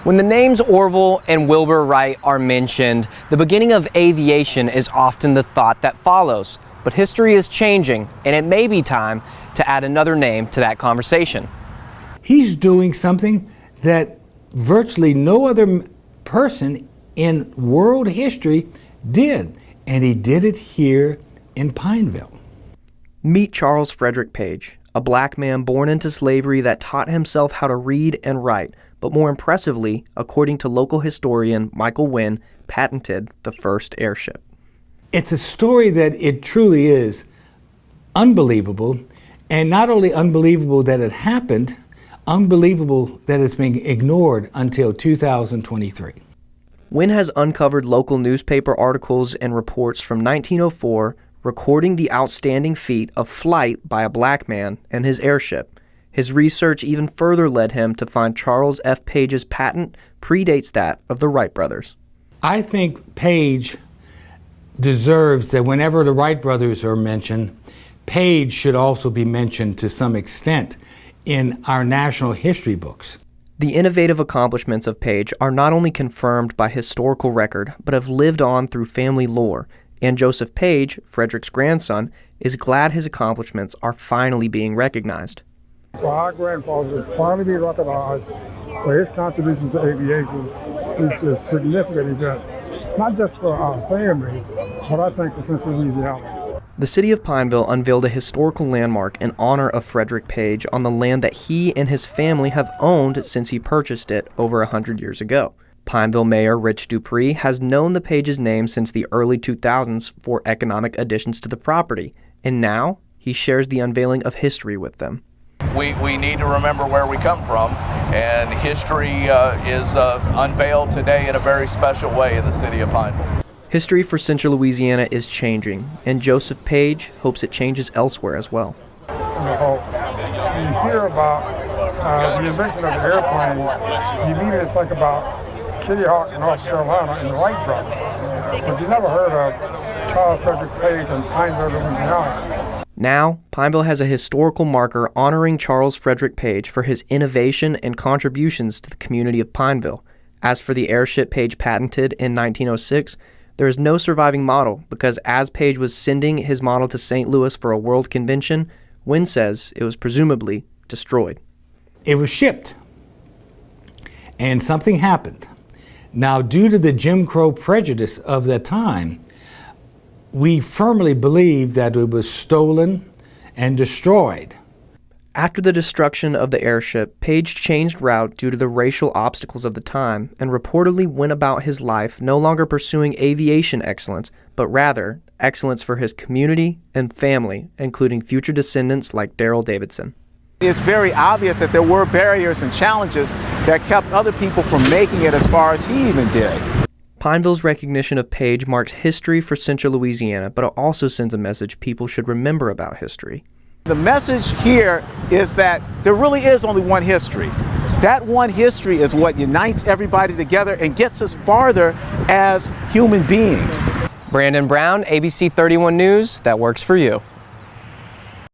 When the names Orville and Wilbur Wright are mentioned, the beginning of aviation is often the thought that follows. But history is changing, and it may be time to add another name to that conversation. He's doing something that virtually no other person in world history did, and he did it here in Pineville. Meet Charles Frederick Page, a black man born into slavery that taught himself how to read and write, but more impressively, according to local historian Michael Wynn, patented the first airship. It's a story that it truly is unbelievable, and not only unbelievable that it happened, unbelievable that it's being ignored until 2023. Wynn has uncovered local newspaper articles and reports from 1904 recording the outstanding feat of flight by a black man and his airship. His research even further led him to find Charles F. Page's patent predates that of the Wright brothers. I think Page deserves that whenever the Wright brothers are mentioned, Page should also be mentioned to some extent in our national history books. The innovative accomplishments of Page are not only confirmed by historical record, but have lived on through family lore, and Joseph Page, Frederick's grandson, is glad his accomplishments are finally being recognized. For our grandfather to finally be recognized for his contribution to aviation is a significant event, not just for our family, but I think for Central Louisiana. The city of Pineville unveiled a historical landmark in honor of Frederick Page on the land that he and his family have owned since he purchased it over 100 years ago. Pineville Mayor Rich Dupree has known the Page's name since the early 2000s for economic additions to the property, and now he shares the unveiling of history with them. We need to remember where we come from, and history is unveiled today in a very special way in the city of Pineville. History for Central Louisiana is changing, and Joseph Page hopes it changes elsewhere as well. You hear about the invention of the airplane, you immediately think about Kitty Hawk, North Carolina, and the Wright brothers. But you never heard of Charles Frederick Page in Pineville, Louisiana. Now, Pineville has a historical marker honoring Charles Frederick Page for his innovation and contributions to the community of Pineville. As for the airship Page patented in 1906, there is no surviving model because as Page was sending his model to St. Louis for a world convention, Wynn says it was presumably destroyed. It was shipped, and something happened. Now, due to the Jim Crow prejudice of that time, we firmly believe that it was stolen and destroyed. After the destruction of the airship, Page changed route due to the racial obstacles of the time and reportedly went about his life no longer pursuing aviation excellence, but rather excellence for his community and family, including future descendants like Darrell Davidson. It's very obvious that there were barriers and challenges that kept other people from making it as far as he even did. Pineville's recognition of Page marks history for Central Louisiana, but it also sends a message people should remember about history. The message here is that there really is only one history. That one history is what unites everybody together and gets us farther as human beings. Brandon Brown, ABC 31 News, that works for you.